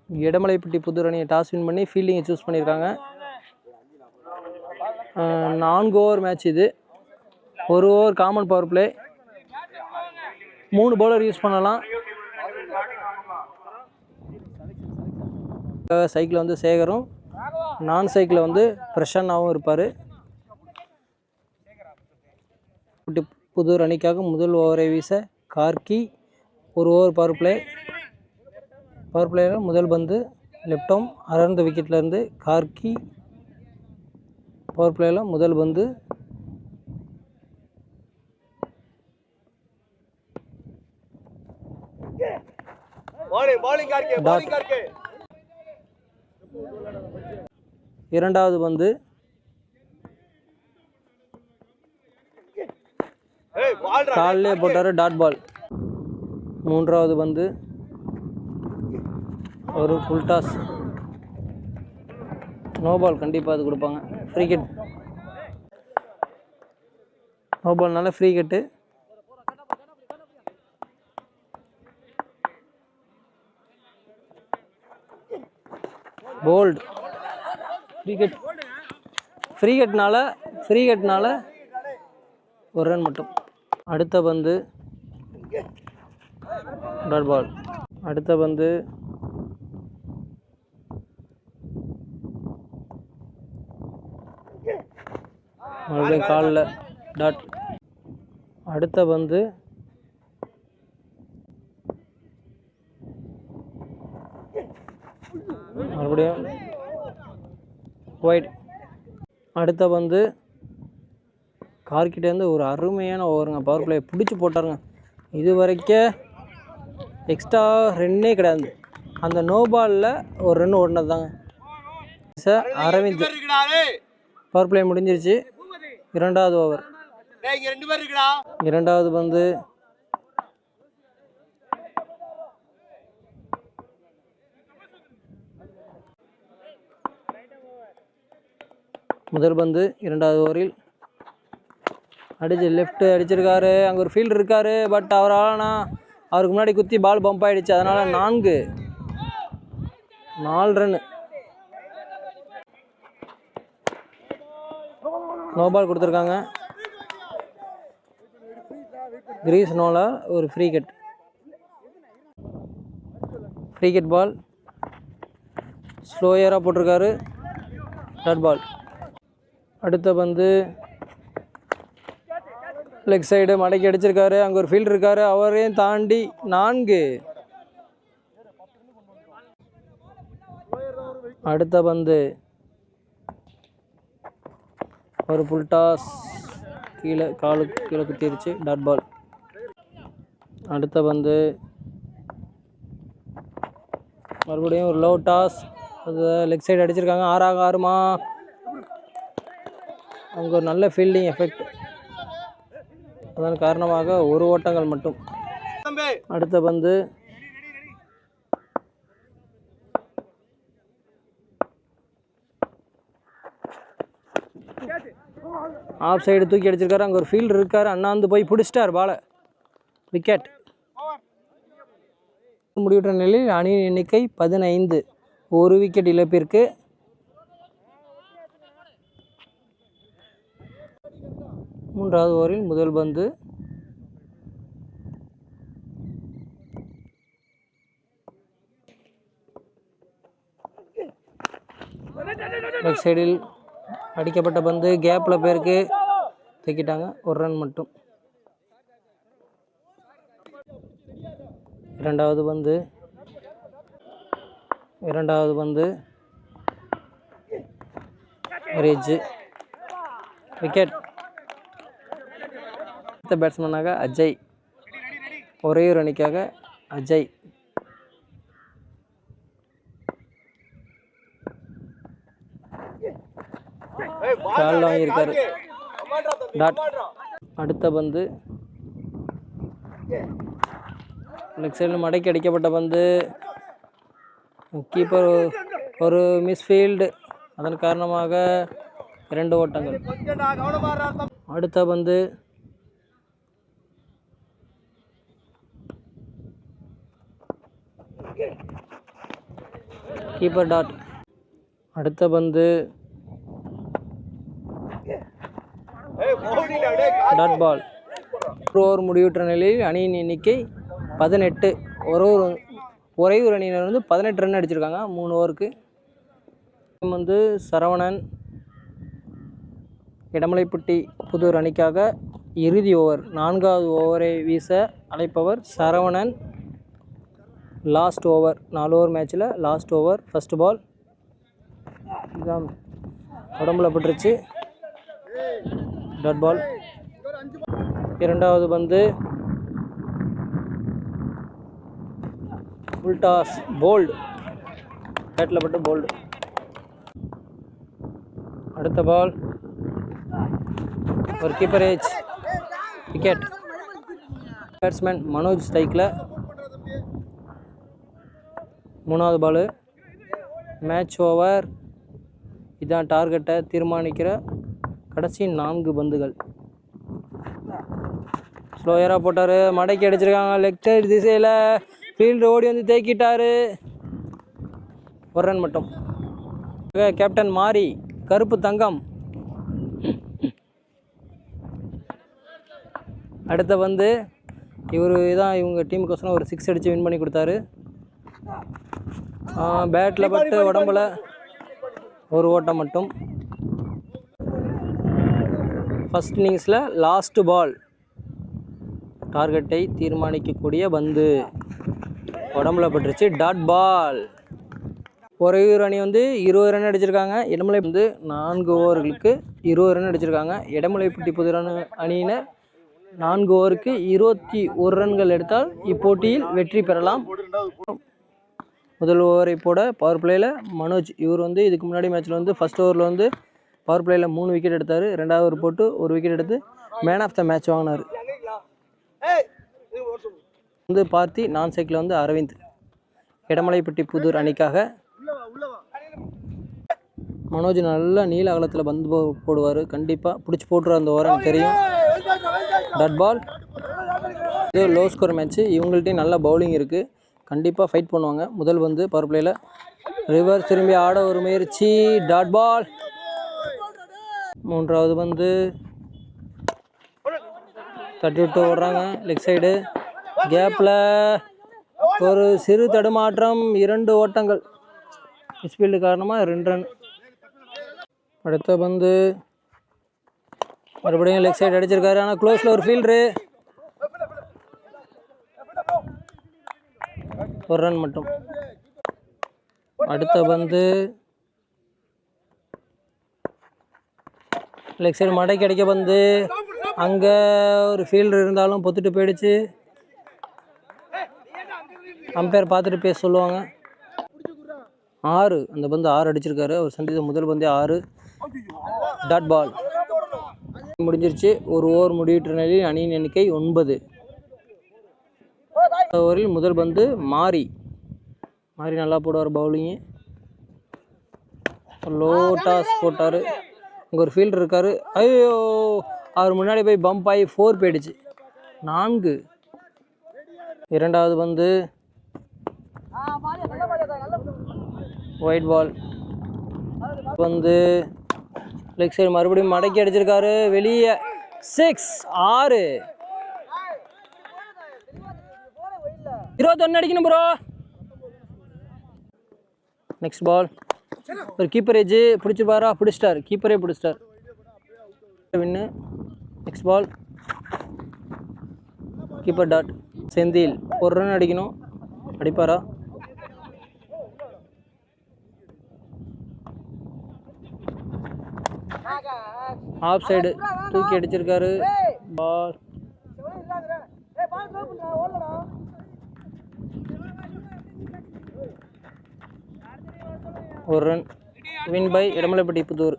எடமலைப்பட்டி புதூர் அணியை toss win பண்ணி ஃபீல்டிங்கை choose பண்ணியிருக்காங்க. 4 ஓவர் மேட்ச் இது. 1 over common power play. 3 bowler use பண்ணலாம். சைக்கிள் வந்து சேகரும், நான் சைக்கிள் வந்து பிரசன்னாவும் இருப்பார். புதூர் அணிக்காக முதல் ஓவரை வீச கார்கி. 1 ஓவர் பவர் பிளேயில் முதல் பந்து லெப்டம் அடர்ந்த விக்கெட்லேருந்து கார்கி. பவர் பிளேயில் முதல் பந்து இரண்டாவது பந்து காலிலே போட்டார், டாட் பால். மூன்றாவது பந்து ஒரு ஃபுல் டாஸ், நோ பால். கண்டிப்பாக அது கொடுப்பாங்க. ஃப்ரீ கிட், நோ பால்னால ஃப்ரீ கிட்டு. போல்ட், ஃப்ரீ கட்னால ஒரு ரன் மட்டும். அடுத்த பந்து டாட் பால். அடுத்த பந்து மறுபடியும் காலில் டாட். அடுத்த பந்து மறுபடியும் ஒயிட். அடுத்த பந்து கார்கிட்டேருந்து ஒரு அருமையான ஓவருங்க. பவர் பிளே பிடிச்சி போட்டாருங்க. இது வரைக்கும் எக்ஸ்ட்ரா ரன்னே கிடையாது. அந்த நோ பாலில் ஒரு ரன் ஓடினது தாங்க. சார் அரவிந்த் பவர் பிளே முடிஞ்சிருச்சு. இரண்டாவது ஓவர். இரண்டாவது பந்து முதல் பந்து இரண்டாவது ஓவரில் லெஃப்ட் அடிச்சிருக்காரு. அங்கே ஒரு ஃபீல்டர் இருக்காரு. பட் அவருக்கு முன்னாடி குத்தி பால் பம்ப் ஆகிடுச்சு. அதனால் 4 ரன். நோ பால் கொடுத்துருக்காங்க. கிரீஸ் நோலா ஒரு ஃப்ரீ கிட் பால். ஸ்லோயராக போட்டிருக்காரு, டாட் பால். அடுத்த பந்து லெக் சைடு மடக்கி அடிச்சிருக்காரு. அங்கே ஒரு ஃபீல்டர் இருக்காரு. அவரையும் தாண்டி 4. அடுத்த பந்து ஒரு புல் டாஸ், காலுக்கு கீழே குத்திருச்சு, டாட் பால். அடுத்த பந்து மறுபடியும் ஒரு லோ டாஸ், அது லெக் சைடு அடிச்சிருக்காங்க. 6 அங்கே ஒரு நல்ல ஃபீல்டிங் எஃபெக்ட். அதன் காரணமாக 1 ஓட்டங்கள் மட்டும். அடுத்த பந்து ஆஃப் சைடு தூக்கி அடிச்சிருக்காரு. அங்கே ஒரு ஃபீல்டர் இருக்காரு. அண்ணாந்து போய் பிடிச்சிட்டார் பாலை. விக்கெட். முடிவுற்ற நிலையில் அணியின் எண்ணிக்கை 15. 1 விக்கெட் இழப்பிற்கு. மூன்றாவது ஓவரில் முதல் பந்து லெஃப்ட் சைடில் அடிக்கப்பட்ட பந்து கேப்பில் பேருக்கு தூக்கிட்டாங்க. 1 ரன் மட்டும். இரண்டாவது பந்து ரீச், விக்கெட். அடுத்த பேட்ஸ்மேனாக அஜய். ஒரே ஒரு அணிக்காக அஜய். காலில் வாங்கியிருக்காரு, டாட். அடுத்த பந்து லெக் சைடில் மடக்கி அடிக்கப்பட்ட பந்து. கீப்பர் ஒரு மிஸ்ஃபீல்டு. அதன் காரணமாக 2 ஓட்டங்கள். அடுத்த பந்து கீப்பர் டாட். அடுத்த பந்து டாட் பால். ஓவர் முடிவுற்ற நிலையில் அணியின் எண்ணிக்கை 18. ஒரே ஒரு அணியினர் வந்து 18 ரன் அடிச்சிருக்காங்க 3 ஓவருக்கு. வந்து சரவணன் இடமலைப்பட்டி புதூர் அணிக்காக இறுதி ஓவர் 4வது ஓவரை வீச அழைப்பவர் சரவணன். லாஸ்ட் ஓவர் 4 ஓவர் மேட்ச்சில் லாஸ்ட் ஓவர். ஃபஸ்ட் பால் இதான் உடம்புல பட்டுருச்சு. Dot ball. இரண்டாவது பந்து உல்டாஸ் போல்டு. பேட்டில் பட்டு போல்டு. அடுத்த பால் ஒரு keeper edge wicket. Batsman Manoj ஸ்ட்ரைக்கில். 3வது பாலு. Match over. இதான் டார்கெட்டை தீர்மானிக்கிற கடைசி 4 பந்துகள். ஸ்லோயராக போட்டார். மடக்கி அடிச்சிருக்காங்க லெக் சைடு திசையில். ஃபீல்டு ஓடி வந்து தேக்கிட்டார். ஒரு ரன் மட்டும். கேப்டன் மாறி கருப்பு தங்கம். அடுத்த வந்து இவங்க டீமுக்கோசரம் ஒரு 6 அடித்து வின் பண்ணி கொடுத்தாரு. பேட்டில் பட்டு உடம்புல ஒரு ஓட்டம் மட்டும். ஃபஸ்ட் இன்னிங்ஸில் லாஸ்ட் பால். டார்கெட்டை தீர்மானிக்கக்கூடிய பந்து உடம்புல பட்டுருச்சு. டாட் பால். ஒரே ஒரு அணி வந்து 20 ரன் அடிச்சிருக்காங்க. இடமலை வந்து 4 ஓவர்களுக்கு 20 ரன் அடிச்சிருக்காங்க. இடமலைப்பட்டி புதூர் அணியினர் 4 ஓவருக்கு 21 ரன்கள் எடுத்தால் இப்போட்டியில் வெற்றி பெறலாம். முதல் ஓவரை போட பவர் பிளேயில் மனோஜ். இவர் வந்து இதுக்கு முன்னாடி மேட்ச்சில் வந்து ஃபஸ்ட் ஓவரில் வந்து பவர் பிளேயில் 3 விக்கெட் எடுத்தார். 2வது ஓவர் போட்டு 1 விக்கெட் எடுத்து மேன் ஆஃப் த மேட்ச் வாங்கினார். வந்து பார்த்தி நான் சைக்கிள் வந்து அரவிந்த். இடமலைப்பட்டி புதூர் அணிக்காக. மனோஜ் நல்லா நீல அகலத்தில் பந்து போடுவார். கண்டிப்பாக பிடிச்சி போட்டுருவார் அந்த ஓவர் எனக்கு தெரியும். Dot ball. இது லோ ஸ்கோர் மேட்ச்சு. இவங்கள்ட்டையும் நல்ல பவுலிங் இருக்குது. கண்டிப்பாக ஃபைட் பண்ணுவாங்க. முதல் வந்து பவர் பிளேயில் ரிவர்ஸ் திரும்பி ஆட ஒரு முயற்சி. Dot ball. 3வது வந்து தட்டி விட்டு ஓடுறாங்க லெக் சைடு. கேப்பில் ஒரு சிறு தடுமாற்றம். 2 ஓட்டங்கள். மிஸ்ஃபீல்டு காரணமாக 2 ரன். அடுத்த பந்து மறுபடியும் லெக் சைடு அடிச்சிருக்காரு. ஆனால் க்ளோஸில் ஒரு ஃபீல்டரு. 1 ரன் மட்டும். அடுத்த பந்து லெக் சைடு மடக்கி அடிக்க பந்து. அங்கே ஒரு ஃபீல்டர் இருந்தாலும் பொத்துட்டு போயிடுச்சு. அம்பையர் பார்த்துட்டு பேச சொல்லுவாங்க. 6 அந்த பந்து 6 அடிச்சிருக்காரு. அவர் சந்தித்த முதல் பந்தே 6. Dot ball. முடிஞ்சிருச்சு. ஒரு ஓவர் முடிவிட்ட நிலையில் அணியின் எண்ணிக்கை 9. ஓவரில் முதல் பந்து மாறி நல்லா போடுவார் பவுலிங்கு. லோ டாஸ் போட்டார். அங்கே ஒரு ஃபீல்டர் இருக்கார். ஐயோ அவர் முன்னாடி போய் பம்ப் ஆகி 4 போயிடுச்சு. 4. 2வது பந்து ஒயிட் பால். வந்து லெக் சைடு மறுபடியும் மடக்கி அடிச்சிருக்காரு. வெளியே 6. 6. 21 அடிக்கணும் ப்ரோ. நெக்ஸ்ட் பால் ஒரு கீப்பர் ஏஜ் பிடிச்சிருப்பாரா? பிடிச்சிட்டார். கீப்பரே பிடிச்சிட்டார். Win. Next ball keeper dot. Senthil 1 run அடிக்கணும். அடிப்பாரா? ஆஃப் சைடு தூக்கி அடிச்சிருக்காரு. பால். ஒரு run. Win by Idamalaipatti Pudur.